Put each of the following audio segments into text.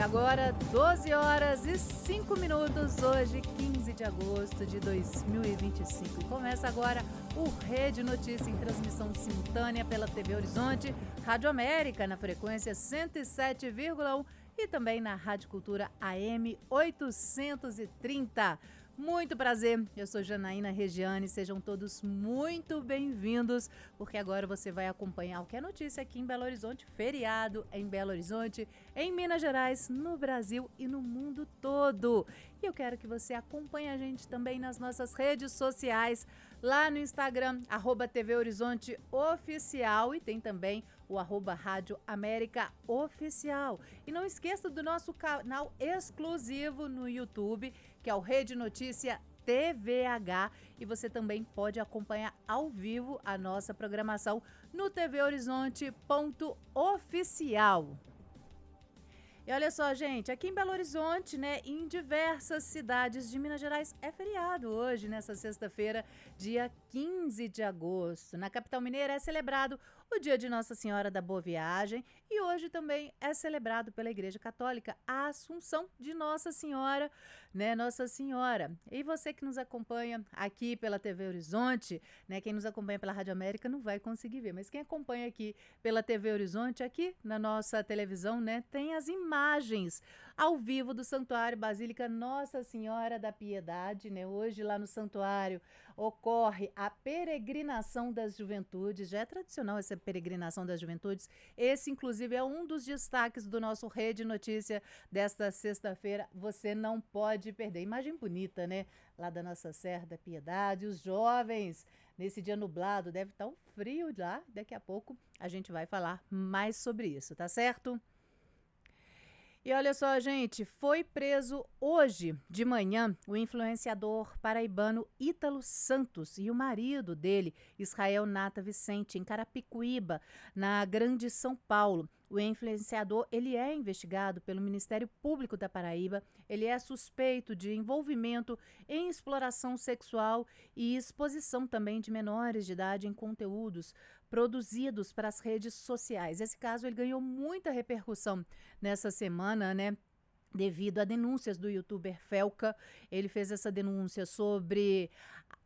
agora 12 horas e 5 minutos, hoje 15 de agosto de 2025. Começa agora o Rede Notícia em transmissão simultânea pela TV Horizonte, Rádio América na frequência 107,1 e também na Rádio Cultura AM 830. Muito prazer, eu sou Janaína Regiane, sejam todos muito bem-vindos, porque agora você vai acompanhar o que é notícia aqui em Belo Horizonte, feriado em Belo Horizonte, em Minas Gerais, no Brasil e no mundo todo. E eu quero que você acompanhe a gente também nas nossas redes sociais, lá no Instagram, @TV Horizonte Oficial, e tem também o @Rádio América Oficial. E não esqueça do nosso canal exclusivo no YouTube, que é o Rede Notícia TVH, e você também pode acompanhar ao vivo a nossa programação no tvhorizonte.oficial. E olha só, gente, aqui em Belo Horizonte, né, em diversas cidades de Minas Gerais, é feriado hoje, nessa sexta-feira, dia 15 de agosto. Na capital mineira é celebrado o dia de Nossa Senhora da Boa Viagem e hoje também é celebrado pela Igreja Católica a Assunção de Nossa Senhora, né, Nossa Senhora. E você que nos acompanha aqui pela TV Horizonte, né, quem nos acompanha pela Rádio América não vai conseguir ver, mas quem acompanha aqui pela TV Horizonte, aqui na nossa televisão, né, tem as imagens ao vivo do Santuário Basílica Nossa Senhora da Piedade, né? Hoje lá no santuário ocorre a peregrinação das juventudes, já é tradicional essa peregrinação das juventudes. Esse, inclusive, é um dos destaques do nosso Rede Notícia desta sexta-feira. Você não pode perder. Imagem bonita, né? Lá da nossa Serra da Piedade, os jovens. Nesse dia nublado, deve estar um frio lá. Daqui a pouco a gente vai falar mais sobre isso, tá certo? E olha só, gente, foi preso hoje de manhã o influenciador paraibano Ítalo Santos e o marido dele, Israel Nata Vicente, em Carapicuíba, na Grande São Paulo. O influenciador, ele é investigado pelo Ministério Público da Paraíba, ele é suspeito de envolvimento em exploração sexual e exposição também de menores de idade em conteúdos produzidos para as redes sociais. Esse caso, ele ganhou muita repercussão nessa semana, né? Devido a denúncias do youtuber Felca. Ele fez essa denúncia sobre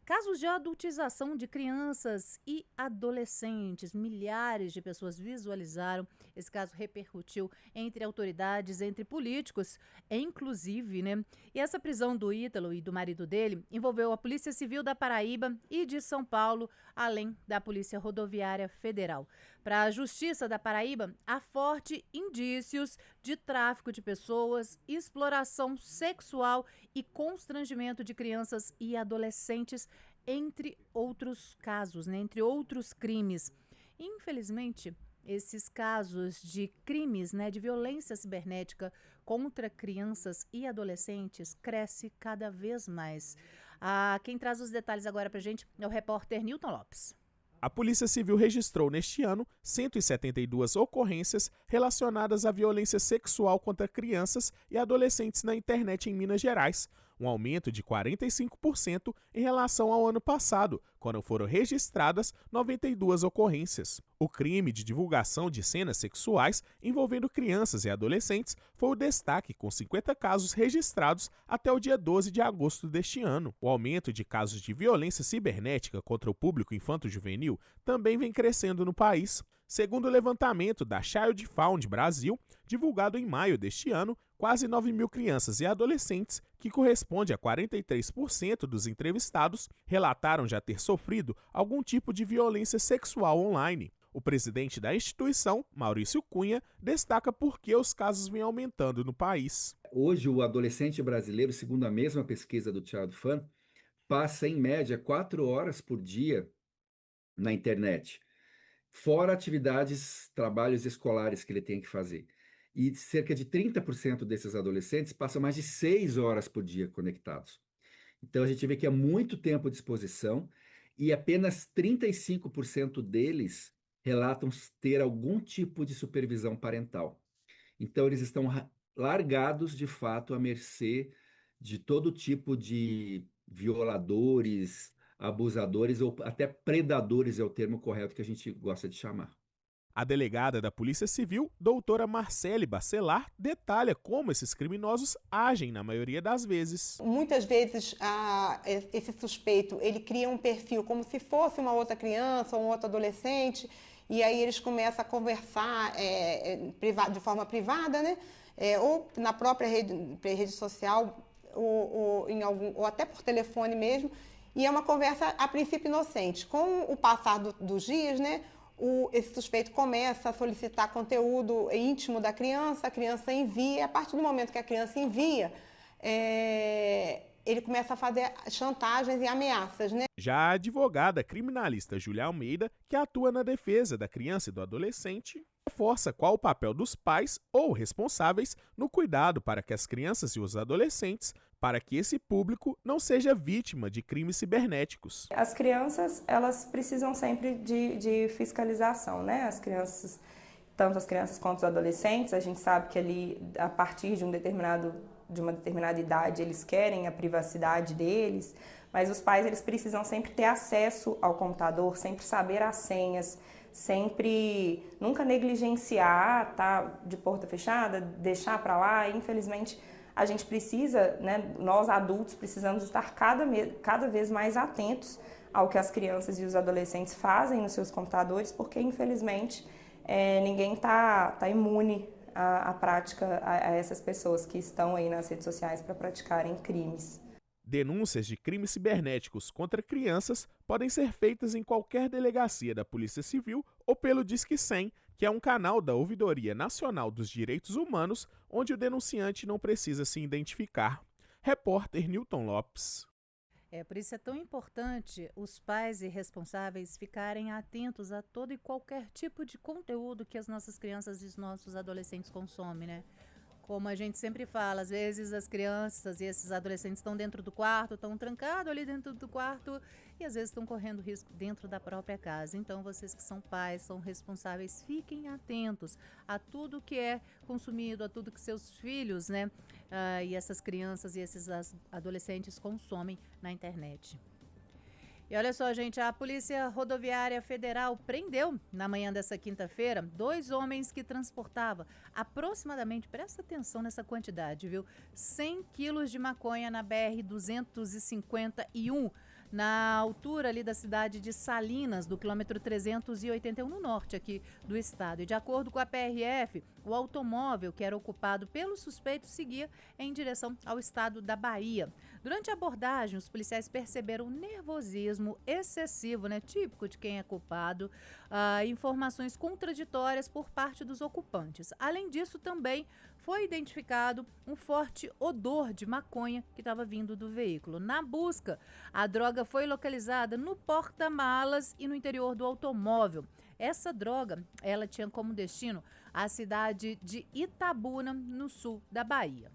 casos de adultização de crianças e adolescentes. Milhares de pessoas visualizaram. Esse caso repercutiu entre autoridades, entre políticos, inclusive, né? E essa prisão do Ítalo e do marido dele envolveu a Polícia Civil da Paraíba e de São Paulo, além da Polícia Rodoviária Federal. Para a Justiça da Paraíba, há fortes indícios de tráfico de pessoas, exploração sexual e constrangimento de crianças e adolescentes, entre outros casos, né, entre outros crimes. Infelizmente, esses casos de crimes, né, de violência cibernética contra crianças e adolescentes cresce cada vez mais. Quem traz os detalhes agora para a gente é o repórter Newton Lopes. A Polícia Civil registrou neste ano 172 ocorrências relacionadas à violência sexual contra crianças e adolescentes na internet em Minas Gerais, um aumento de 45% em relação ao ano passado, quando foram registradas 92 ocorrências. O crime de divulgação de cenas sexuais envolvendo crianças e adolescentes foi o destaque, com 50 casos registrados até o dia 12 de agosto deste ano. O aumento de casos de violência cibernética contra o público infanto-juvenil também vem crescendo no país. Segundo o levantamento da Child Found Brasil, divulgado em maio deste ano, quase 9 mil crianças e adolescentes, que corresponde a 43% dos entrevistados, relataram já ter sofrido algum tipo de violência sexual online. O presidente da instituição, Maurício Cunha, destaca por que os casos vêm aumentando no país. Hoje, o adolescente brasileiro, segundo a mesma pesquisa do Child Fund, passa em média 4 horas por dia na internet, fora atividades, trabalhos escolares que ele tem que fazer. E cerca de 30% desses adolescentes passam mais de 6 horas por dia conectados. Então a gente vê que é muito tempo de exposição e apenas 35% deles relatam ter algum tipo de supervisão parental. Então eles estão largados de fato à mercê de todo tipo de violadores, abusadores ou até predadores, é o termo correto que a gente gosta de chamar. A delegada da Polícia Civil, doutora Marcele Bacelar, detalha como esses criminosos agem na maioria das vezes. Muitas vezes esse suspeito ele cria um perfil como se fosse uma outra criança ou um outro adolescente, e aí eles começam a conversar de forma privada, né? Ou na própria rede social, ou até por telefone mesmo, e é uma conversa a princípio inocente. Com o passar dos dias, né? Esse suspeito começa a solicitar conteúdo íntimo da criança, a criança envia, a partir do momento que a criança envia, ele começa a fazer chantagens e ameaças, né? Já a advogada criminalista Júlia Almeida, que atua na defesa da criança e do adolescente, reforça qual o papel dos pais ou responsáveis no cuidado para que as crianças e os adolescentes, para que esse público não seja vítima de crimes cibernéticos. As crianças, elas precisam sempre de fiscalização, né? As crianças, tanto as crianças quanto os adolescentes, a gente sabe que ali, a partir de uma determinada idade, eles querem a privacidade deles, mas os pais, eles precisam sempre ter acesso ao computador, sempre saber as senhas, sempre nunca negligenciar, tá de porta fechada, deixar para lá. E, infelizmente, a gente precisa, né, nós adultos precisamos estar cada vez mais atentos ao que as crianças e os adolescentes fazem nos seus computadores, porque, infelizmente, ninguém está imune à prática a essas pessoas que estão aí nas redes sociais para praticarem crimes. Denúncias de crimes cibernéticos contra crianças podem ser feitas em qualquer delegacia da Polícia Civil ou pelo Disque 100, que é um canal da Ouvidoria Nacional dos Direitos Humanos, onde o denunciante não precisa se identificar. Repórter Newton Lopes. Por isso é tão importante os pais e responsáveis ficarem atentos a todo e qualquer tipo de conteúdo que as nossas crianças e os nossos adolescentes consomem, né? Como a gente sempre fala, às vezes as crianças e esses adolescentes estão dentro do quarto, estão trancados ali dentro do quarto e às vezes estão correndo risco dentro da própria casa. Então, vocês que são pais, são responsáveis, fiquem atentos a tudo que é consumido, a tudo que seus filhos, né, e essas crianças e esses adolescentes consomem na internet. E olha só, gente, a Polícia Rodoviária Federal prendeu, na manhã dessa quinta-feira, 2 homens que transportavam aproximadamente, presta atenção nessa quantidade, viu? 100 quilos de maconha na BR-251, na altura ali da cidade de Salinas, do quilômetro 381 no norte aqui do estado. E de acordo com a PRF, o automóvel que era ocupado pelo suspeito seguia em direção ao estado da Bahia. Durante a abordagem, os policiais perceberam nervosismo excessivo, né, típico de quem é culpado, informações contraditórias por parte dos ocupantes. Além disso, também foi identificado um forte odor de maconha que estava vindo do veículo. Na busca, a droga foi localizada no porta-malas e no interior do automóvel. Essa droga, ela tinha como destino a cidade de Itabuna, no sul da Bahia.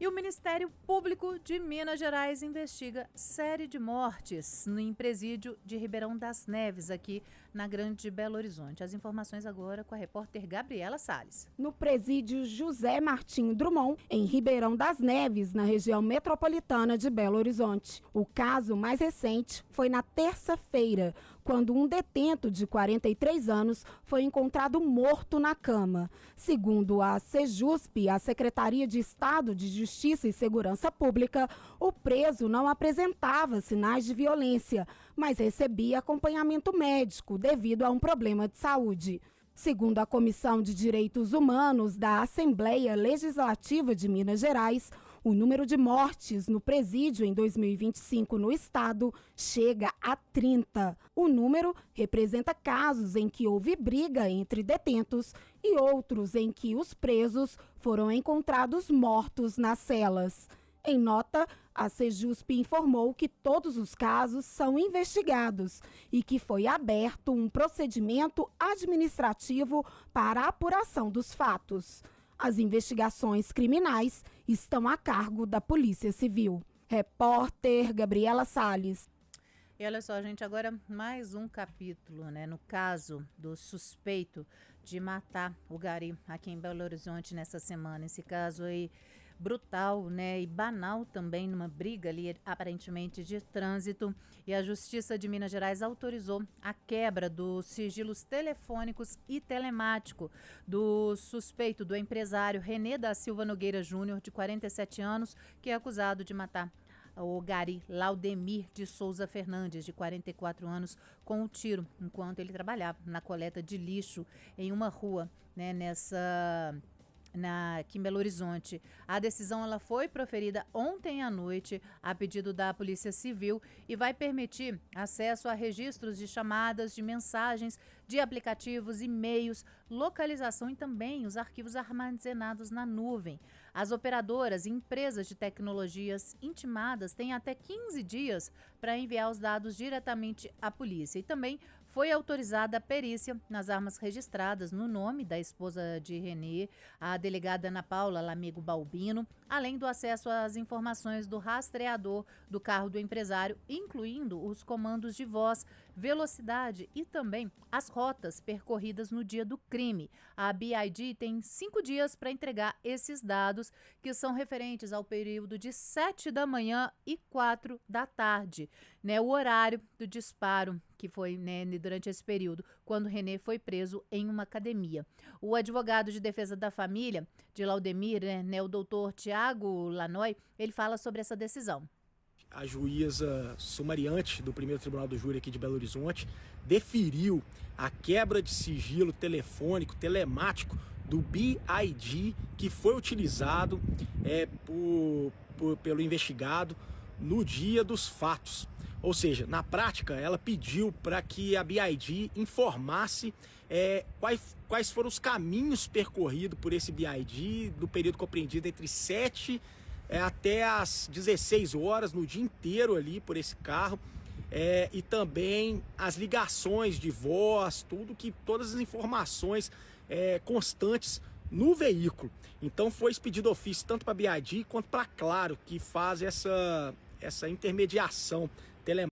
E o Ministério Público de Minas Gerais investiga série de mortes em presídio de Ribeirão das Neves, aqui na Grande Belo Horizonte. As informações agora com a repórter Gabriela Salles. No presídio José Martinho Drummond, em Ribeirão das Neves, na região metropolitana de Belo Horizonte. O caso mais recente foi na terça-feira, quando um detento de 43 anos foi encontrado morto na cama. Segundo a Sejusp, a Secretaria de Estado de Justiça e Segurança Pública, o preso não apresentava sinais de violência, mas recebia acompanhamento médico devido a um problema de saúde. Segundo a Comissão de Direitos Humanos da Assembleia Legislativa de Minas Gerais, o número de mortes no presídio em 2025 no estado chega a 30. O número representa casos em que houve briga entre detentos e outros em que os presos foram encontrados mortos nas celas. Em nota, a Sejusp informou que todos os casos são investigados e que foi aberto um procedimento administrativo para a apuração dos fatos. As investigações criminais estão a cargo da Polícia Civil. Repórter Gabriela Salles. E olha só, gente, agora mais um capítulo, né? No caso do suspeito de matar o gari aqui em Belo Horizonte nessa semana. Esse caso aí brutal, né, e banal também, numa briga ali, aparentemente, de trânsito. E a Justiça de Minas Gerais autorizou a quebra dos sigilos telefônicos e telemático do suspeito, do empresário René da Silva Nogueira Júnior, de 47 anos, que é acusado de matar o gari Laudemir de Souza Fernandes, de 44 anos, com um tiro, enquanto ele trabalhava na coleta de lixo em uma rua, né, aqui em Belo Horizonte. A decisão ela foi proferida ontem à noite a pedido da Polícia Civil e vai permitir acesso a registros de chamadas, de mensagens, de aplicativos, e-mails, localização e também os arquivos armazenados na nuvem. As operadoras e empresas de tecnologias intimadas têm até 15 dias para enviar os dados diretamente à polícia. E também foi autorizada a perícia nas armas registradas no nome da esposa de René, a delegada Ana Paula Lamigo Balbino, além do acesso às informações do rastreador do carro do empresário, incluindo os comandos de voz, velocidade e também as rotas percorridas no dia do crime. A BID tem 5 dias para entregar esses dados, que são referentes ao período de 7 da manhã e 4 da tarde, né, o horário do disparo, que foi, né, durante esse período, quando René foi preso em uma academia. O advogado de defesa da família de Laudemir, né, o doutor Tiago Lanoy, ele fala sobre essa decisão. A juíza sumariante do primeiro tribunal do júri aqui de Belo Horizonte deferiu a quebra de sigilo telefônico, telemático do BID, que foi utilizado pelo investigado no dia dos fatos. Ou seja, na prática, ela pediu para que a BID informasse quais foram os caminhos percorridos por esse BID do período compreendido entre 7 até as 16 horas, no dia inteiro ali por esse carro, e também as ligações de voz, todas as informações constantes no veículo. Então foi expedido ofício tanto para a BID quanto para a Claro, que faz essa intermediação telemática.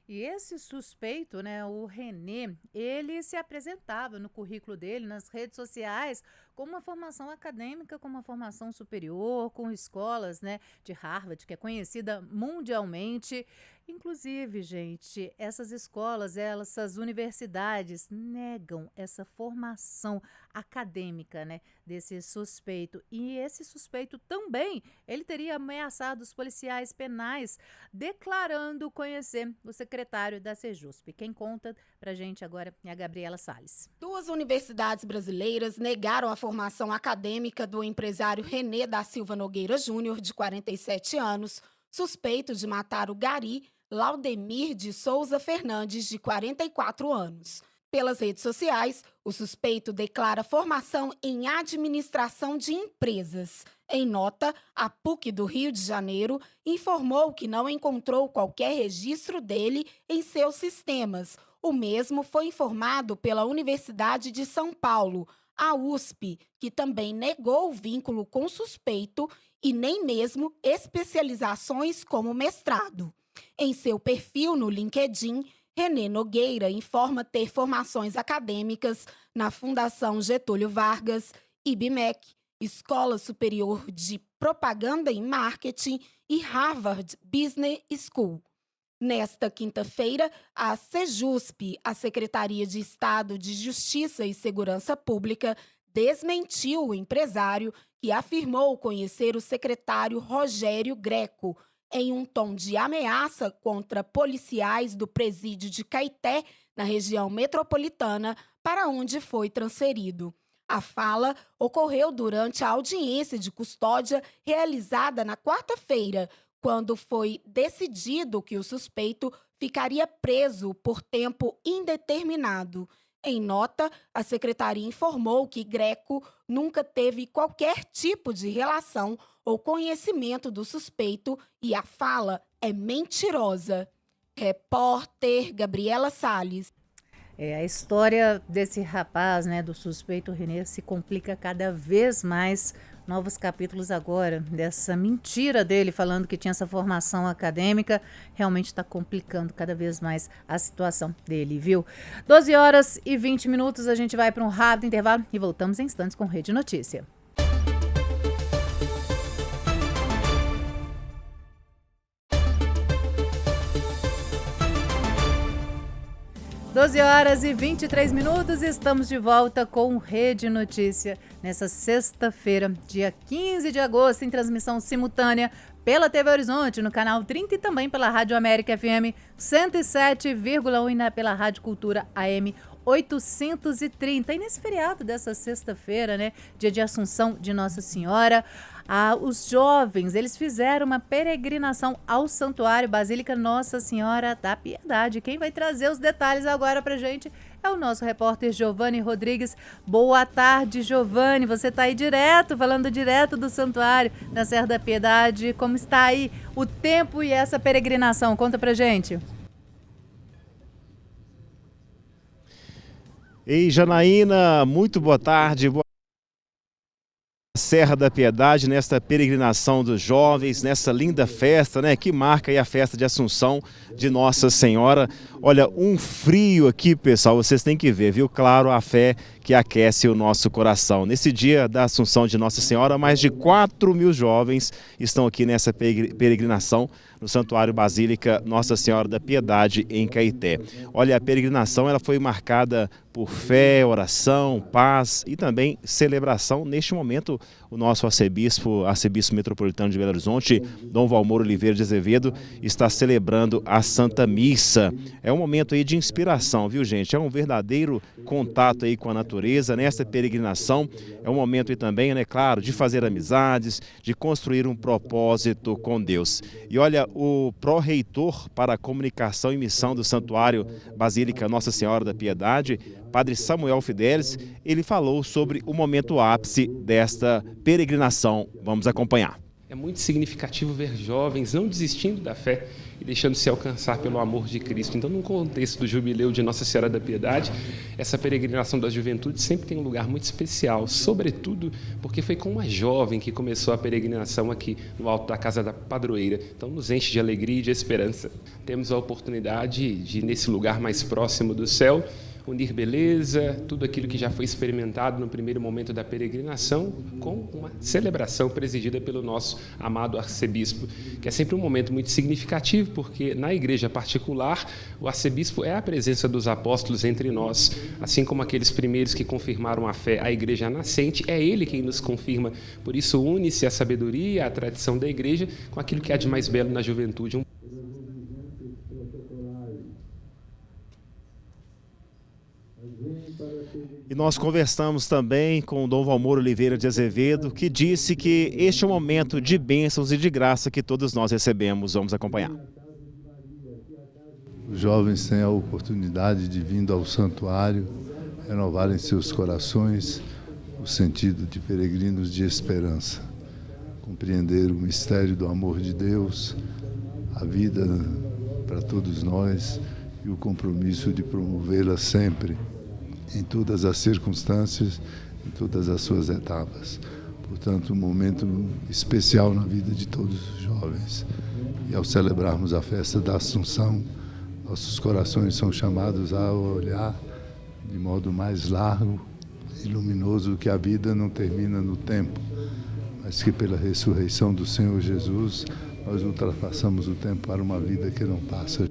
E esse suspeito, né, o René, ele se apresentava no currículo dele, nas redes sociais, com uma formação acadêmica, com uma formação superior, com escolas, né, de Harvard, que é conhecida mundialmente. Inclusive, gente, essas escolas, essas universidades negam essa formação acadêmica, né, desse suspeito. E esse suspeito também, ele teria ameaçado os policiais penais, declarando conhecer o secretário da Sejusp. Quem conta pra gente agora é a Gabriela Salles. 2 universidades brasileiras negaram a formação acadêmica do empresário René da Silva Nogueira Júnior, de 47 anos, suspeito de matar o gari Laudemir de Souza Fernandes, de 44 anos. Pelas redes sociais, o suspeito declara formação em administração de empresas. Em nota, a PUC do Rio de Janeiro informou que não encontrou qualquer registro dele em seus sistemas. O mesmo foi informado pela Universidade de São Paulo, a USP, que também negou o vínculo com o suspeito e nem mesmo especializações como mestrado. Em seu perfil no LinkedIn, René Nogueira informa ter formações acadêmicas na Fundação Getúlio Vargas, IBMEC, Escola Superior de Propaganda e Marketing e Harvard Business School. Nesta quinta-feira, a Sejusp, a Secretaria de Estado de Justiça e Segurança Pública, desmentiu o empresário que afirmou conhecer o secretário Rogério Greco, em um tom de ameaça contra policiais do presídio de Caeté, na região metropolitana, para onde foi transferido. A fala ocorreu durante a audiência de custódia realizada na quarta-feira, quando foi decidido que o suspeito ficaria preso por tempo indeterminado. Em nota, a secretaria informou que Greco nunca teve qualquer tipo de relação ou conhecimento do suspeito e a fala é mentirosa. Repórter Gabriela Salles. A história desse rapaz, né, do suspeito René, se complica cada vez mais. Novos capítulos agora dessa mentira dele, falando que tinha essa formação acadêmica, realmente está complicando cada vez mais a situação dele, viu? 12h20, a gente vai para um rápido intervalo e voltamos em instantes com Rede Notícia. 12 horas e 23 minutos, estamos de volta com Rede Notícia. Nessa sexta-feira, dia 15 de agosto, em transmissão simultânea pela TV Horizonte, no canal 30 e também pela Rádio América FM 107,1 e pela Rádio Cultura AM 830. E nesse feriado dessa sexta-feira, né, dia de Assunção de Nossa Senhora, os jovens, eles fizeram uma peregrinação ao Santuário Basílica Nossa Senhora da Piedade. Quem vai trazer os detalhes agora pra gente é o nosso repórter Giovanni Rodrigues. Boa tarde, Giovanni. Você tá aí falando direto do Santuário da Serra da Piedade. Como está aí o tempo e essa peregrinação? Conta pra gente. Ei, Janaína, muito boa tarde. Serra da Piedade, nesta peregrinação dos jovens, nessa linda festa, né, que marca aí a festa de Assunção de Nossa Senhora. Olha, um frio aqui, pessoal, vocês têm que ver, viu? Claro, a fé que aquece o nosso coração. Nesse dia da Assunção de Nossa Senhora, mais de 4.000 jovens estão aqui nessa peregrinação no Santuário Basílica Nossa Senhora da Piedade, em Caeté. Olha, a peregrinação ela foi marcada por fé, oração, paz e também celebração. Neste momento, o nosso arcebispo metropolitano de Belo Horizonte, Dom Valmor Oliveira de Azevedo, está celebrando a Santa Missa. É um momento aí de inspiração, viu, gente? É um verdadeiro contato aí com a natureza nesta peregrinação. É um momento aí também, né, claro, de fazer amizades, de construir um propósito com Deus. E olha, o pró-reitor para a comunicação e missão do Santuário Basílica Nossa Senhora da Piedade, Padre Samuel Fidelis, ele falou sobre o momento ápice desta peregrinação. Vamos acompanhar. É muito significativo ver jovens não desistindo da fé e deixando-se alcançar pelo amor de Cristo. Então, no contexto do jubileu de Nossa Senhora da Piedade, essa peregrinação da juventude sempre tem um lugar muito especial, sobretudo porque foi com uma jovem que começou a peregrinação aqui no alto da Casa da Padroeira. Então, nos enche de alegria e de esperança. Temos a oportunidade de, nesse lugar mais próximo do céu, unir beleza, tudo aquilo que já foi experimentado no primeiro momento da peregrinação, com uma celebração presidida pelo nosso amado arcebispo, que é sempre um momento muito significativo, porque na igreja particular, o arcebispo é a presença dos apóstolos entre nós, assim como aqueles primeiros que confirmaram a fé, a igreja nascente, é ele quem nos confirma. Por isso, une-se a sabedoria, a tradição da igreja, com aquilo que há de mais belo na juventude. E nós conversamos também com o Dom Valmor Oliveira de Azevedo, que disse que este é um momento de bênçãos e de graça que todos nós recebemos. Vamos acompanhar. Os jovens têm a oportunidade de, vindo ao santuário, renovarem seus corações o sentido de peregrinos de esperança, compreender o mistério do amor de Deus, a vida para todos nós e o compromisso de promovê-la sempre, em todas as circunstâncias, em todas as suas etapas. Portanto, um momento especial na vida de todos os jovens. E ao celebrarmos a festa da Assunção, nossos corações são chamados a olhar de modo mais largo e luminoso que a vida não termina no tempo, mas que pela ressurreição do Senhor Jesus, nós ultrapassamos o tempo para uma vida que não passa.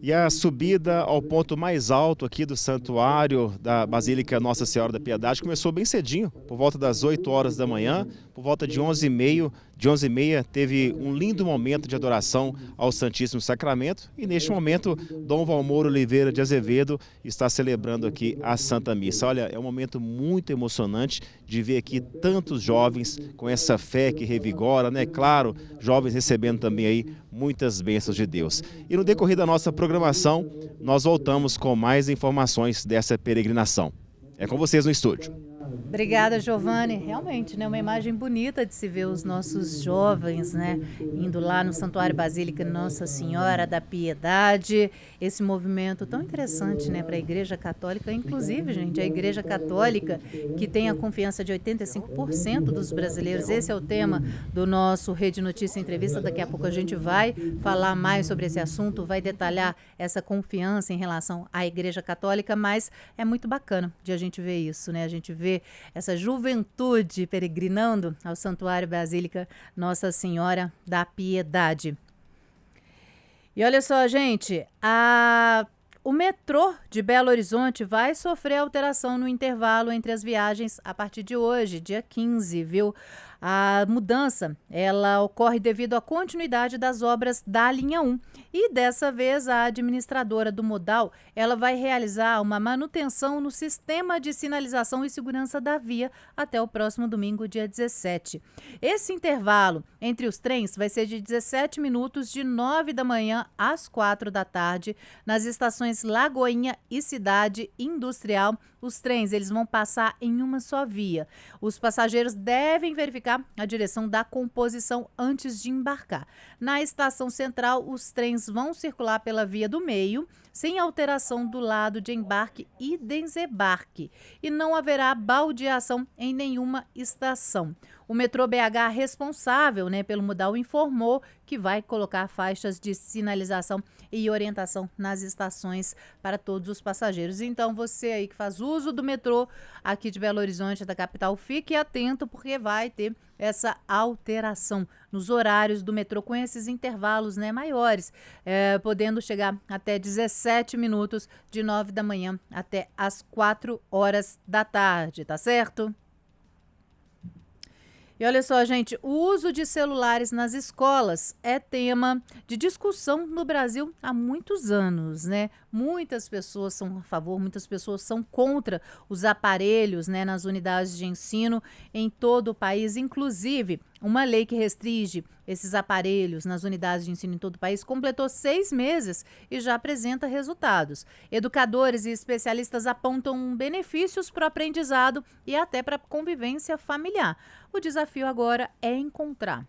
E a subida ao ponto mais alto aqui do santuário da Basílica Nossa Senhora da Piedade começou bem cedinho, por volta das 8 horas da manhã, por volta de 11h30. De 11h30 teve um lindo momento de adoração ao Santíssimo Sacramento e neste momento Dom Valmor Oliveira de Azevedo está celebrando aqui a Santa Missa. Olha, é um momento muito emocionante de ver aqui tantos jovens com essa fé que revigora, né? Claro, jovens recebendo também aí muitas bênçãos de Deus. E no decorrer da nossa programação, nós voltamos com mais informações dessa peregrinação. É com vocês no estúdio. Obrigada, Giovanni. Realmente, né, uma imagem bonita de se ver os nossos jovens, né, indo lá no Santuário Basílica Nossa Senhora da Piedade. Esse movimento tão interessante, né, para a Igreja Católica. Inclusive, gente, a Igreja Católica, que tem a confiança de 85% dos brasileiros. Esse é o tema do nosso Rede Notícia Entrevista. Daqui a pouco a gente vai falar mais sobre esse assunto, vai detalhar essa confiança em relação à Igreja Católica, mas é muito bacana de a gente ver isso, né? A gente vê essa juventude peregrinando ao Santuário Basílica Nossa Senhora da Piedade. E olha só, gente, o metrô de Belo Horizonte vai sofrer alteração no intervalo entre as viagens a partir de hoje, dia 15, viu? A mudança, ela ocorre devido à continuidade das obras da linha 1. E dessa vez a administradora do modal, ela vai realizar uma manutenção no sistema de sinalização e segurança da via até o próximo domingo, dia 17. Esse intervalo entre os trens vai ser de 17 minutos, de 9 da manhã às 4 da tarde, nas estações Lagoinha e Cidade Industrial. Os trens, eles vão passar em uma só via. Os passageiros devem verificar a direção da composição antes de embarcar. Na estação central, os trens vão circular pela via do meio, sem alteração do lado de embarque e desembarque. E não haverá baldeação em nenhuma estação. O metrô BH responsável, pelo modal informou que vai colocar faixas de sinalização e orientação nas estações para todos os passageiros. Então, você aí que faz uso do metrô aqui de Belo Horizonte, da capital, fique atento, porque vai ter essa alteração nos horários do metrô com esses intervalos maiores, podendo chegar até 17 minutos, de 9 da manhã até as 4 horas da tarde, tá certo? E olha só, gente, o uso de celulares nas escolas é tema de discussão no Brasil há muitos anos, Muitas pessoas são a favor, muitas pessoas são contra os aparelhos, nas unidades de ensino em todo o país. Inclusive, uma lei que restringe esses aparelhos nas unidades de ensino em todo o país completou 6 meses e já apresenta resultados. Educadores e especialistas apontam benefícios para o aprendizado e até para a convivência familiar. O desafio agora é encontrar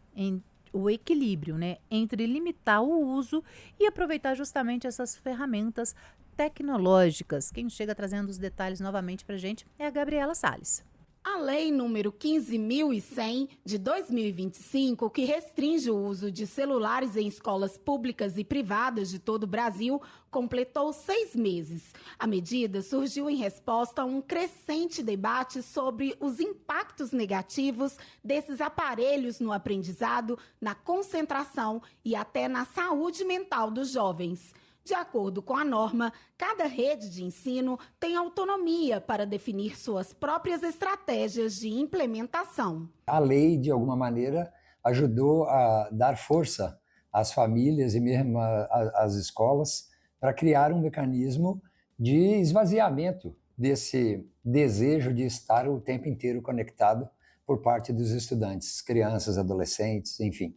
o equilíbrio, entre limitar o uso e aproveitar justamente essas ferramentas tecnológicas. Quem chega trazendo os detalhes novamente para a gente é a Gabriela Salles. A Lei número 15.100 de 2025, que restringe o uso de celulares em escolas públicas e privadas de todo o Brasil, completou 6 meses. A medida surgiu em resposta a um crescente debate sobre os impactos negativos desses aparelhos no aprendizado, na concentração e até na saúde mental dos jovens. De acordo com a norma, cada rede de ensino tem autonomia para definir suas próprias estratégias de implementação. A lei, de alguma maneira, ajudou a dar força às famílias e mesmo às escolas para criar um mecanismo de esvaziamento desse desejo de estar o tempo inteiro conectado por parte dos estudantes, crianças, adolescentes, enfim.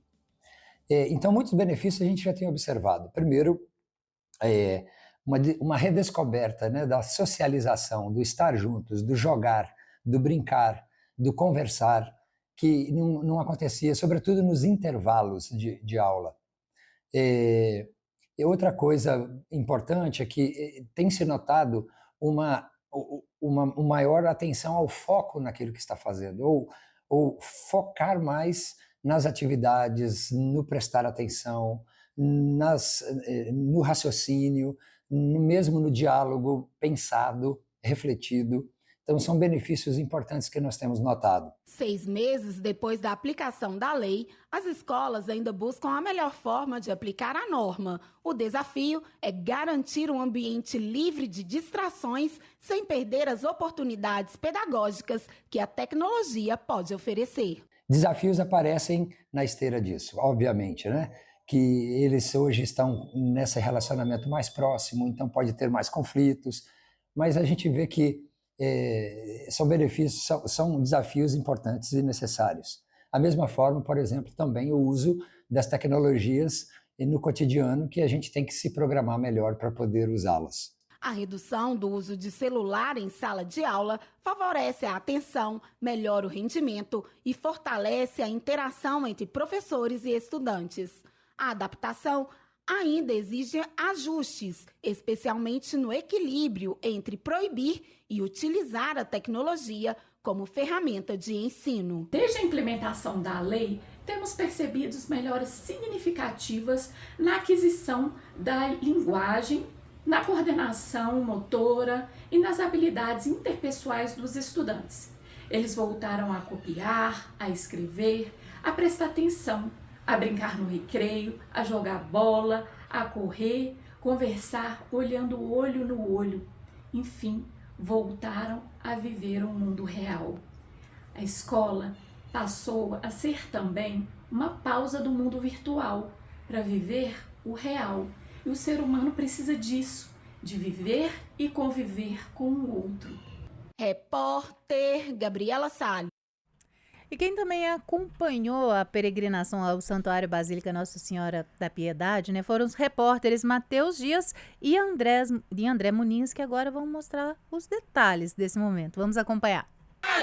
Então, muitos benefícios a gente já tem observado. Primeiro, uma redescoberta da socialização, do estar juntos, do jogar, do brincar, do conversar, que não acontecia, sobretudo nos intervalos de aula. E outra coisa importante é que tem se notado uma maior atenção ao foco naquilo que está fazendo, ou focar mais nas atividades, no prestar atenção, no raciocínio, mesmo no diálogo pensado, refletido. Então, são benefícios importantes que nós temos notado. 6 meses depois da aplicação da lei, as escolas ainda buscam a melhor forma de aplicar a norma. O desafio é garantir um ambiente livre de distrações, sem perder as oportunidades pedagógicas que a tecnologia pode oferecer. Desafios aparecem na esteira disso, obviamente, que eles hoje estão nesse relacionamento mais próximo, então pode ter mais conflitos, mas a gente vê que são benefícios, são desafios importantes e necessários. Da mesma forma, por exemplo, também o uso das tecnologias no cotidiano, que a gente tem que se programar melhor para poder usá-las. A redução do uso de celular em sala de aula favorece a atenção, melhora o rendimento e fortalece a interação entre professores e estudantes. A adaptação ainda exige ajustes, especialmente no equilíbrio entre proibir e utilizar a tecnologia como ferramenta de ensino. Desde a implementação da lei, temos percebido melhoras significativas na aquisição da linguagem, na coordenação motora e nas habilidades interpessoais dos estudantes. Eles voltaram a copiar, a escrever, a prestar atenção, a brincar no recreio, a jogar bola, a correr, conversar olhando olho no olho. Enfim, voltaram a viver um mundo real. A escola passou a ser também uma pausa do mundo virtual para viver o real. E o ser humano precisa disso, de viver e conviver com o outro. Repórter Gabriela Salles. E quem também acompanhou a peregrinação ao Santuário Basílica Nossa Senhora da Piedade, né, foram os repórteres Matheus Dias e André Muniz, que agora vão mostrar os detalhes desse momento. Vamos acompanhar.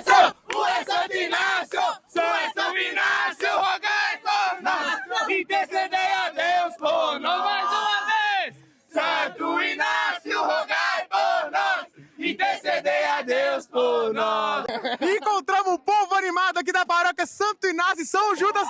Santo Inácio, São Inácio, rogai por nós, intercedei a Deus por nós mais uma vez. Santo Inácio, rogai por nós, intercedei a Deus por nós. Encontramos um povo animado aqui da paróquia Santo Inácio e São Judas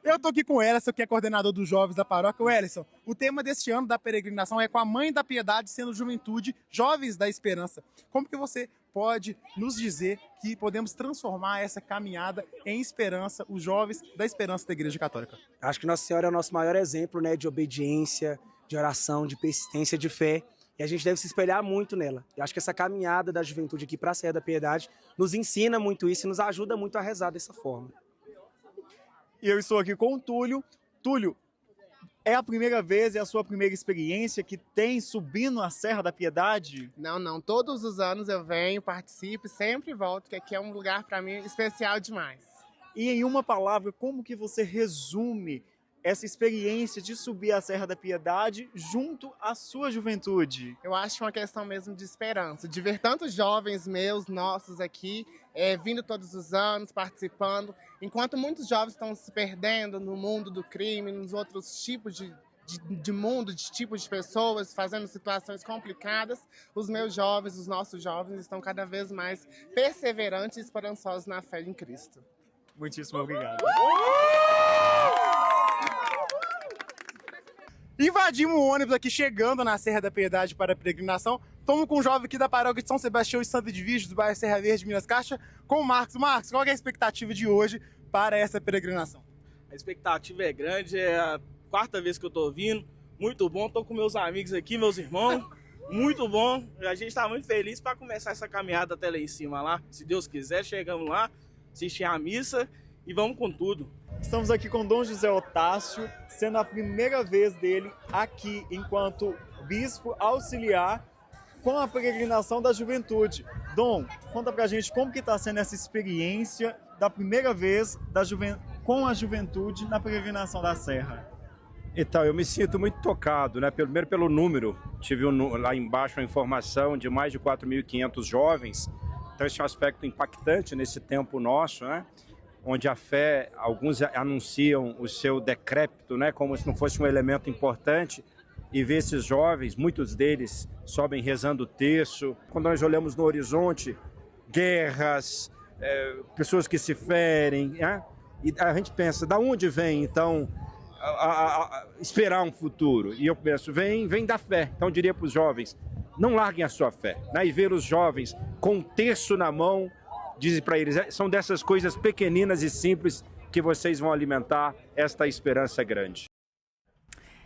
Eu tô aqui com o Ellison, que é coordenador dos jovens da paróquia. O Ellison, o tema deste ano da peregrinação é com a Mãe da Piedade sendo juventude, jovens da esperança. Como que você pode nos dizer que podemos transformar essa caminhada em esperança, os jovens da esperança da Igreja Católica? Acho que Nossa Senhora é o nosso maior exemplo, né, de obediência, de oração, de persistência, de fé. E a gente deve se espelhar muito nela. Eu acho que essa caminhada da juventude aqui para a Serra da Piedade nos ensina muito isso e nos ajuda muito a rezar dessa forma. E eu estou aqui com o Túlio. Túlio, é a primeira vez, é a sua primeira experiência que tem subindo a Serra da Piedade? Não. Todos os anos eu venho, participo, sempre volto, que aqui é um lugar para mim especial demais. E em uma palavra, como que você resume essa experiência de subir a Serra da Piedade junto à sua juventude? Eu acho uma questão mesmo de esperança, de ver tantos jovens meus, nossos aqui, vindo todos os anos, participando, enquanto muitos jovens estão se perdendo no mundo do crime, nos outros tipos de mundo, de tipos de pessoas, fazendo situações complicadas, os meus jovens, os nossos jovens estão cada vez mais perseverantes e esperançosos na fé em Cristo. Muitíssimo obrigado. Invadimos o ônibus aqui chegando na Serra da Piedade para a peregrinação. Estamos com um jovem aqui da paróquia de São Sebastião e Santo Edvígio, do bairro Serra Verde, Minas Caixa, com o Marcos. Marcos, qual é a expectativa de hoje para essa peregrinação? A expectativa é grande, é a quarta vez que eu estou vindo. Muito bom, estou com meus amigos aqui, meus irmãos. Muito bom, a gente está muito feliz para começar essa caminhada até lá em cima. Lá. Se Deus quiser, chegamos lá, assistir a missa e vamos com tudo. Estamos aqui com Dom José Otácio, sendo a primeira vez dele aqui enquanto bispo auxiliar com a peregrinação da juventude. Dom, conta pra gente como que está sendo essa experiência da primeira vez com a juventude na peregrinação da Serra. Então, eu me sinto muito tocado, né? Primeiro pelo número. Tive lá embaixo a informação de mais de 4.500 jovens. Então, esse é um aspecto impactante nesse tempo nosso, né? Onde a fé, alguns anunciam o seu decrépito, né, como se não fosse um elemento importante, e ver esses jovens, muitos deles sobem rezando o terço. Quando nós olhamos no horizonte, guerras, pessoas que se ferem, né? E a gente pensa, da onde vem, então, esperar um futuro? E eu penso, vem da fé. Então eu diria para os jovens, não larguem a sua fé, né? E ver os jovens com um terço na mão, diz para eles, são dessas coisas pequeninas e simples que vocês vão alimentar esta esperança grande.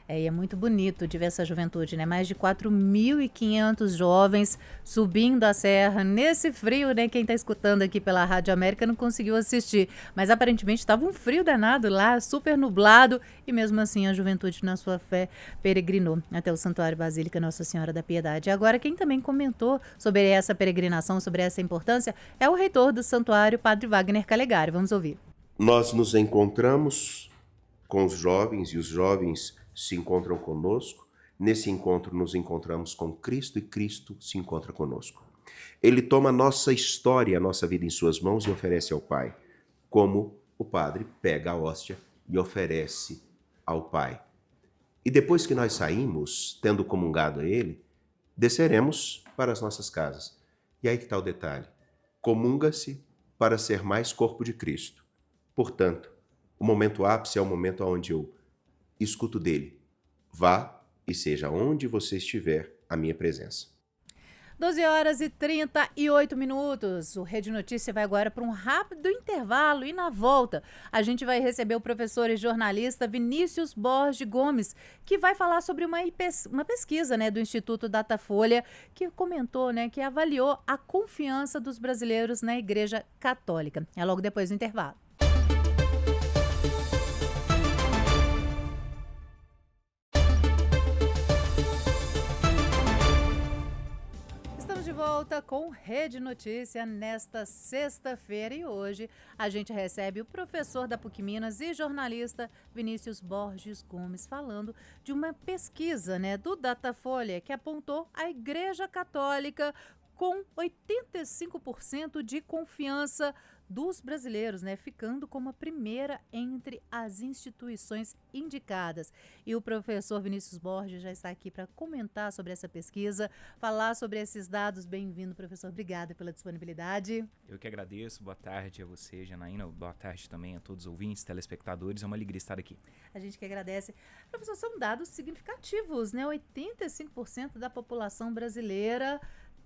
E é muito bonito de ver essa juventude, né? Mais de 4.500 jovens subindo a serra nesse frio, né? Quem está escutando aqui pela Rádio América não conseguiu assistir, mas aparentemente estava um frio danado lá, super nublado, e mesmo assim a juventude na sua fé peregrinou até o Santuário Basílica Nossa Senhora da Piedade. Agora, quem também comentou sobre essa peregrinação, sobre essa importância, é o reitor do santuário, Padre Wagner Calegari. Vamos ouvir. Nós nos encontramos com os jovens e os jovens se encontram conosco. Nesse encontro nos encontramos com Cristo e Cristo se encontra conosco. Ele toma a nossa história, a nossa vida em suas mãos e oferece ao Pai, como o Padre pega a hóstia e oferece ao Pai. E depois que nós saímos, tendo comungado a Ele, desceremos para as nossas casas. E aí que está o detalhe. Comunga-se para ser mais corpo de Cristo. Portanto, o momento ápice é o momento onde eu escuto dele. Vá e seja onde você estiver a minha presença. 12h38. O Rede Notícia vai agora para um rápido intervalo e na volta a gente vai receber o professor e jornalista Vinícius Borges Gomes, que vai falar sobre uma pesquisa, né, do Instituto Datafolha, que comentou, né, que avaliou a confiança dos brasileiros na Igreja Católica. É logo depois do intervalo. Volta com Rede Notícia nesta sexta-feira e hoje a gente recebe o professor da PUC Minas e jornalista Vinícius Borges Gomes falando de uma pesquisa, né, do Datafolha que apontou a Igreja Católica com 85% de confiança dos brasileiros, né, ficando como a primeira entre as instituições indicadas. E o professor Vinícius Borges já está aqui para comentar sobre essa pesquisa, falar sobre esses dados. Bem-vindo, professor. Obrigada pela disponibilidade. Eu que agradeço. Boa tarde a você, Janaína. Boa tarde também a todos os ouvintes, telespectadores. É uma alegria estar aqui. A gente que agradece. Professor, são dados significativos, né? 85% da população brasileira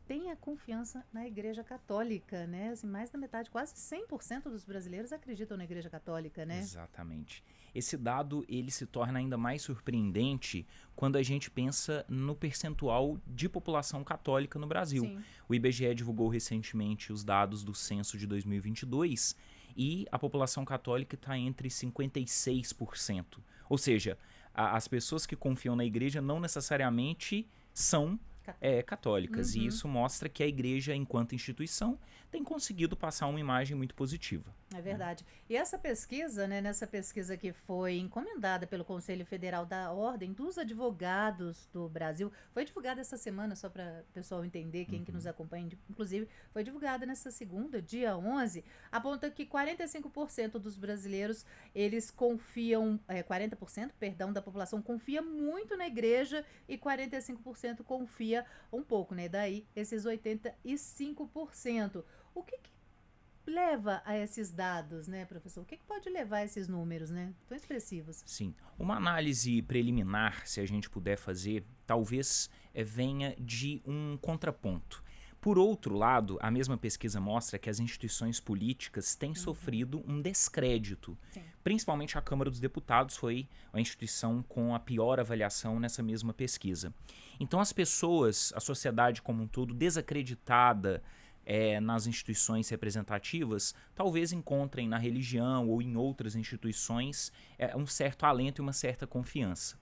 tem a confiança na Igreja Católica, né? Assim, mais da metade, quase 100% dos brasileiros acreditam na Igreja Católica, né? Exatamente. Esse dado, ele se torna ainda mais surpreendente quando a gente pensa no percentual de população católica no Brasil. Sim. O IBGE divulgou recentemente os dados do censo de 2022 e a população católica está entre 56%. Ou seja, as pessoas que confiam na igreja não necessariamente são católicas. Uhum. E isso mostra que a igreja, enquanto instituição, tem conseguido passar uma imagem muito positiva. É verdade. E essa pesquisa, né, nessa pesquisa que foi encomendada pelo Conselho Federal da Ordem dos Advogados do Brasil, foi divulgada essa semana, só para o pessoal entender, quem que nos acompanha, inclusive, foi divulgada nessa segunda, dia 11, aponta que 45% dos brasileiros, eles confiam, 40%, perdão, da população confia muito na igreja e 45% confia um pouco, né? Daí, esses 85%. O que leva a esses dados, né, professor? O que pode levar a esses números, né? Tão expressivos. Sim. Uma análise preliminar, se a gente puder fazer, talvez venha de um contraponto. Por outro lado, a mesma pesquisa mostra que as instituições políticas têm sofrido um descrédito. Sim. Principalmente a Câmara dos Deputados foi a instituição com a pior avaliação nessa mesma pesquisa. Então as pessoas, a sociedade como um todo, desacreditada nas instituições representativas, talvez encontrem na religião ou em outras instituições um certo alento e uma certa confiança.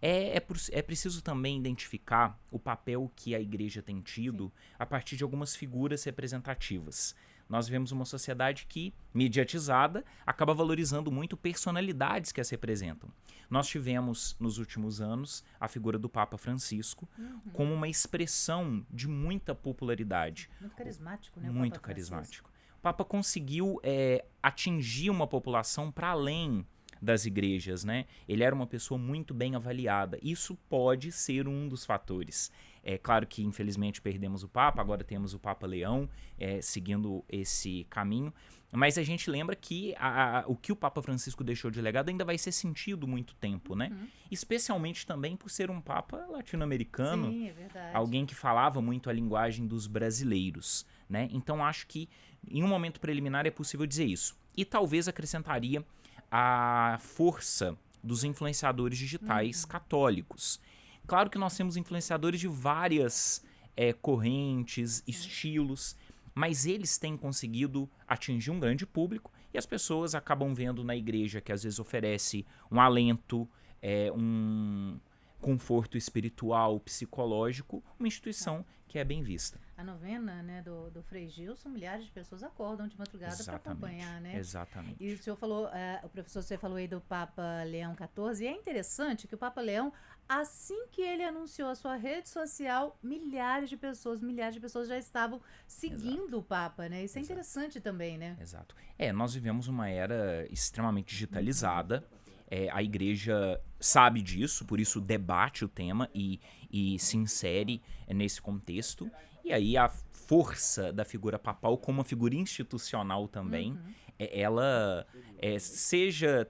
É preciso também identificar o papel que a igreja tem tido a partir de algumas figuras representativas. Nós vemos uma sociedade que, mediatizada, acaba valorizando muito personalidades que as representam. Nós tivemos, nos últimos anos, a figura do Papa Francisco como uma expressão de muita popularidade. Muito carismático, né? Muito carismático. O Papa conseguiu atingir uma população para além das igrejas, né? Ele era uma pessoa muito bem avaliada. Isso pode ser um dos fatores. É claro que, infelizmente, perdemos o Papa, agora temos o Papa Leão seguindo esse caminho, mas a gente lembra que o que o Papa Francisco deixou de legado ainda vai ser sentido muito tempo, né? Especialmente também por ser um Papa latino-americano. Sim, é verdade. Alguém que falava muito a linguagem dos brasileiros, né? Então, acho que em um momento preliminar é possível dizer isso. E talvez acrescentaria a força dos influenciadores digitais católicos. Claro que nós temos influenciadores de várias correntes, estilos, mas eles têm conseguido atingir um grande público e as pessoas acabam vendo na igreja, que às vezes oferece um alento, um conforto espiritual, psicológico, uma instituição que é bem vista. A novena, né, do Frei Gilson, milhares de pessoas acordam de madrugada para acompanhar, né? Exatamente. E o senhor falou, o professor, você falou aí do Papa Leão XIV, e é interessante que o Papa Leão, assim que ele anunciou a sua rede social, milhares de pessoas já estavam seguindo o Papa, né? Isso é interessante também, né? Exato. Nós vivemos uma era extremamente digitalizada. A igreja sabe disso, por isso debate o tema e se insere nesse contexto. E aí a força da figura papal como uma figura institucional também, ela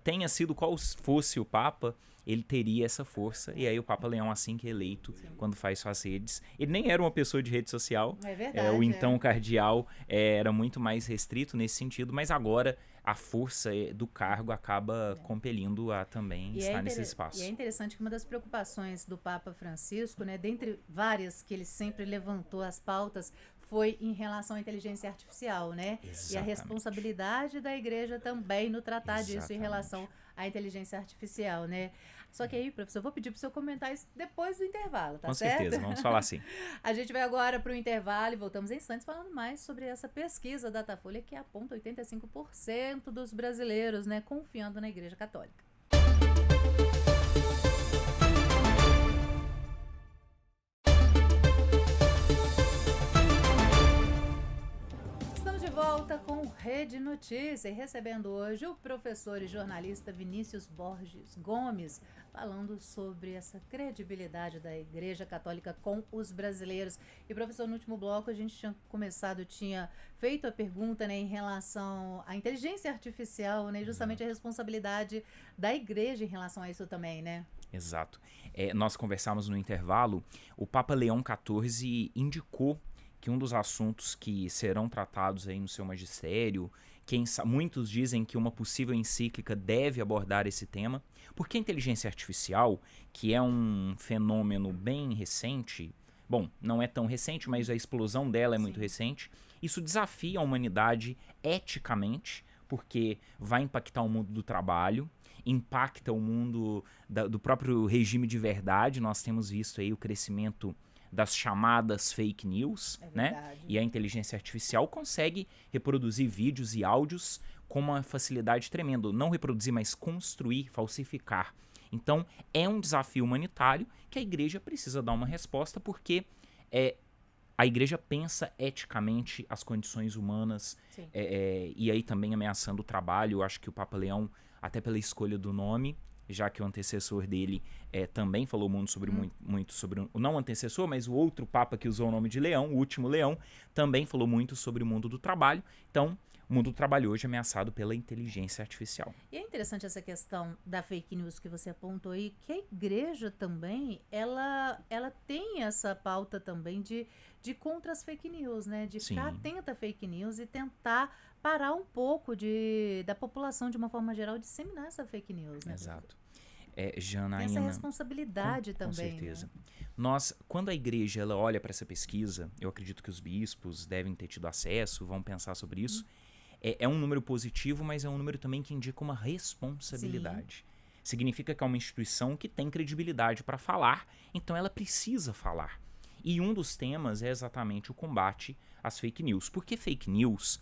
tenha sido qual fosse o Papa, ele teria essa força. E aí o Papa Leão, assim que é eleito, quando faz suas redes, ele nem era uma pessoa de rede social. É verdade. O então cardeal era muito mais restrito nesse sentido, mas agora a força do cargo acaba compelindo a também estar nesse espaço. E é interessante que uma das preocupações do Papa Francisco, né, dentre várias que ele sempre levantou as pautas, foi em relação à inteligência artificial, né? Exatamente. E a responsabilidade da igreja também no tratar disso em relação à inteligência artificial, né? Só que aí, professor, eu vou pedir para o senhor comentar isso depois do intervalo, tá certo? Com certeza, vamos falar assim. A gente vai agora para o intervalo e voltamos em instantes falando mais sobre essa pesquisa Datafolha que aponta 85% dos brasileiros, né, confiando na Igreja Católica. Volta com Rede Notícia e recebendo hoje o professor e jornalista Vinícius Borges Gomes, falando sobre essa credibilidade da Igreja Católica com os brasileiros. E professor, no último bloco a gente tinha feito a pergunta, né, em relação à inteligência artificial, né, justamente a responsabilidade da Igreja em relação a isso também, né? Exato. Nós conversamos no intervalo, o Papa Leão XIV indicou que um dos assuntos que serão tratados aí no seu magistério, muitos dizem que uma possível encíclica deve abordar esse tema, porque a inteligência artificial, que é um fenômeno bem recente, bom, não é tão recente, mas a explosão dela é muito recente, isso desafia a humanidade eticamente, porque vai impactar o mundo do trabalho, impacta o mundo do próprio regime de verdade. Nós temos visto aí o crescimento das chamadas fake news, né? E a inteligência artificial consegue reproduzir vídeos e áudios com uma facilidade tremenda. Não reproduzir, mas construir, falsificar. Então, é um desafio humanitário que a igreja precisa dar uma resposta, porque a igreja pensa eticamente as condições humanas, e aí também ameaçando o trabalho. Eu acho que o Papa Leão, até pela escolha do nome, já que o antecessor dele também falou muito sobre não o antecessor, mas o outro Papa que usou o nome de Leão, o último Leão, também falou muito sobre o mundo do trabalho. Então, o mundo do trabalho hoje é ameaçado pela inteligência artificial. E é interessante essa questão da fake news que você apontou aí, que a igreja também, ela tem essa pauta também de contra as fake news, né? De ficar atenta a fake news e tentar parar um pouco da população, de uma forma geral, disseminar essa fake news, né? Exato. Janaína, tem essa responsabilidade também. Com certeza. Né? Quando a igreja ela olha para essa pesquisa, eu acredito que os bispos devem ter tido acesso, vão pensar sobre isso. É um número positivo, mas é um número também que indica uma responsabilidade. Significa que é uma instituição que tem credibilidade para falar, então ela precisa falar. E um dos temas é exatamente o combate às fake news. Por que fake news?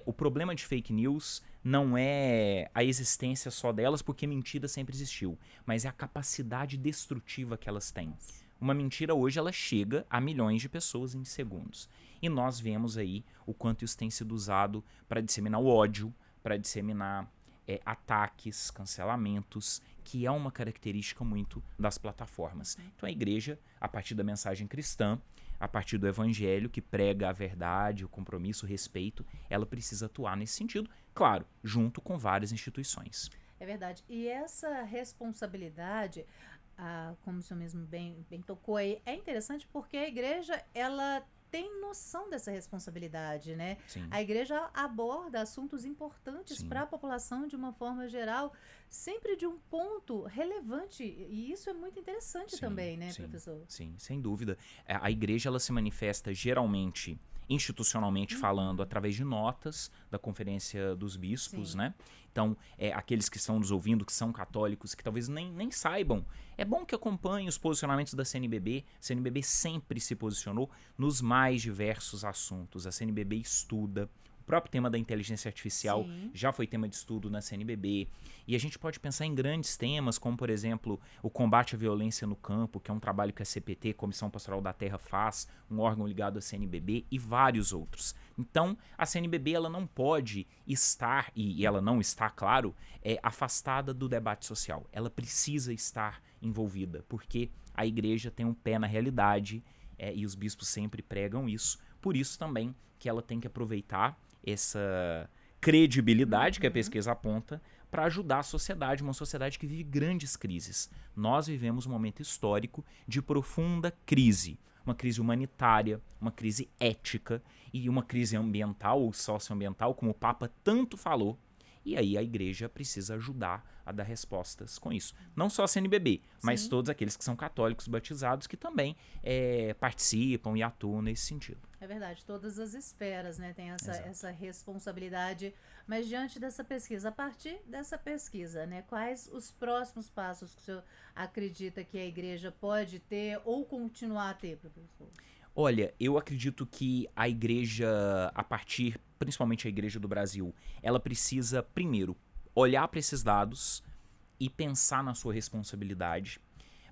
O problema de fake news não é a existência só delas, porque mentira sempre existiu, mas é a capacidade destrutiva que elas têm. Uma mentira hoje ela chega a milhões de pessoas em segundos. E nós vemos aí o quanto isso tem sido usado para disseminar o ódio, para disseminar ataques, cancelamentos, que é uma característica muito das plataformas. Então a igreja, a partir da mensagem cristã, a partir do evangelho que prega a verdade, o compromisso, o respeito, ela precisa atuar nesse sentido, claro, junto com várias instituições. É verdade. E essa responsabilidade, como o senhor mesmo bem tocou aí, é interessante porque a igreja, ela tem noção dessa responsabilidade, né? Sim. A igreja aborda assuntos importantes para a população de uma forma geral, sempre de um ponto relevante, e isso é muito interessante também, né, professor? Sim, sem dúvida. A igreja ela se manifesta geralmente, institucionalmente falando, através de notas da Conferência dos Bispos, né? Então, aqueles que estão nos ouvindo, que são católicos, que talvez nem saibam, é bom que acompanhem os posicionamentos da CNBB. A CNBB sempre se posicionou nos mais diversos assuntos. A CNBB estuda. O próprio tema da inteligência artificial já foi tema de estudo na CNBB. E a gente pode pensar em grandes temas, como, por exemplo, o combate à violência no campo, que é um trabalho que a CPT, Comissão Pastoral da Terra, faz, um órgão ligado à CNBB, e vários outros. Então, a CNBB ela não pode estar, e ela não está, claro, afastada do debate social. Ela precisa estar envolvida, porque a igreja tem um pé na realidade, e os bispos sempre pregam isso. Por isso também que ela tem que aproveitar essa credibilidade, que a pesquisa aponta, para ajudar a sociedade, uma sociedade que vive grandes crises. Nós vivemos um momento histórico de profunda crise. Uma crise humanitária, uma crise ética e uma crise ambiental ou socioambiental, como o Papa tanto falou. E aí a igreja precisa ajudar a dar respostas com isso. Não só a CNBB, mas todos aqueles que são católicos batizados que também participam e atuam nesse sentido. É verdade, todas as esferas, né, têm essa responsabilidade. Mas diante dessa pesquisa, a partir dessa pesquisa, né, quais os próximos passos que o senhor acredita que a igreja pode ter ou continuar a ter, professor? Olha, eu acredito que a igreja, principalmente a igreja do Brasil, ela precisa, primeiro, olhar para esses dados e pensar na sua responsabilidade,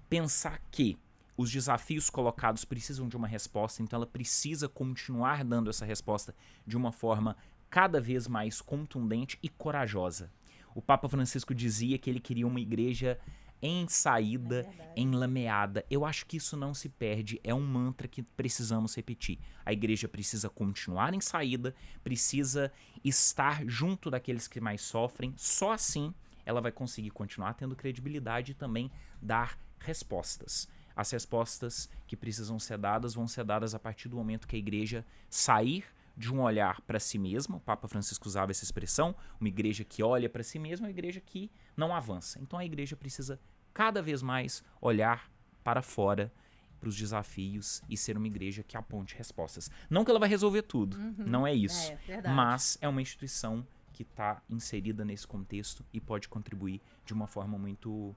pensar que os desafios colocados precisam de uma resposta, então ela precisa continuar dando essa resposta de uma forma cada vez mais contundente e corajosa. O Papa Francisco dizia que ele queria uma igreja em saída, enlameada. Eu acho que isso não se perde, é um mantra que precisamos repetir. A igreja precisa continuar em saída, precisa estar junto daqueles que mais sofrem, só assim ela vai conseguir continuar tendo credibilidade e também dar respostas. As respostas que precisam ser dadas vão ser dadas a partir do momento que a igreja sair de um olhar para si mesma. O Papa Francisco usava essa expressão, uma igreja que olha para si mesma, uma igreja que não avança. Então a igreja precisa cada vez mais olhar para fora, para os desafios e ser uma igreja que aponte respostas. Não que ela vai resolver tudo, não é isso, mas é uma instituição que está inserida nesse contexto e pode contribuir de uma forma muito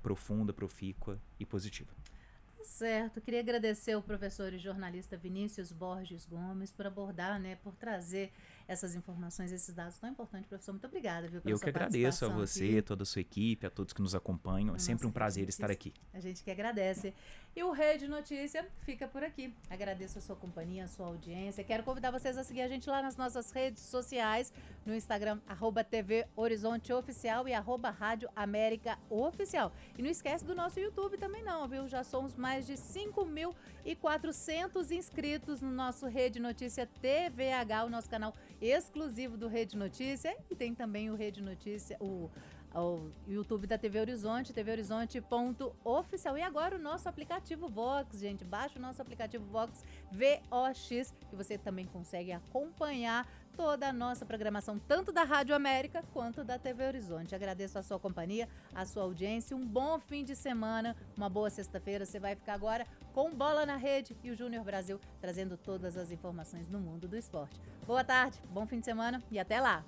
profunda, profícua e positiva. Certo, queria agradecer ao professor e jornalista Vinícius Borges Gomes por abordar, né, por trazer essas informações, esses dados tão importantes. Professor, muito obrigada, viu, pela Eu sua que agradeço a participação você, aqui. toda a sua equipe, a todos que nos acompanham. É sempre um prazer estar aqui. A gente que agradece. E o Rede Notícia fica por aqui. Agradeço a sua companhia, a sua audiência. Quero convidar vocês a seguir a gente lá nas nossas redes sociais, no Instagram, @TV Horizonte Oficial e @Rádio América Oficial. E não esquece do nosso YouTube também não, viu? Já somos mais de 5.400 inscritos no nosso Rede Notícia TVH, o nosso canal exclusivo do Rede Notícia. E tem também o Rede Notícia, o YouTube da TV Horizonte, tvhorizonte.oficial. E agora o nosso aplicativo Vox, gente. Baixa o nosso aplicativo Vox VOX, que você também consegue acompanhar toda a nossa programação, tanto da Rádio América quanto da TV Horizonte. Agradeço a sua companhia, a sua audiência. Um bom fim de semana, uma boa sexta-feira. Você vai ficar agora com Bola na Rede e o Júnior Brasil trazendo todas as informações no mundo do esporte. Boa tarde, bom fim de semana e até lá!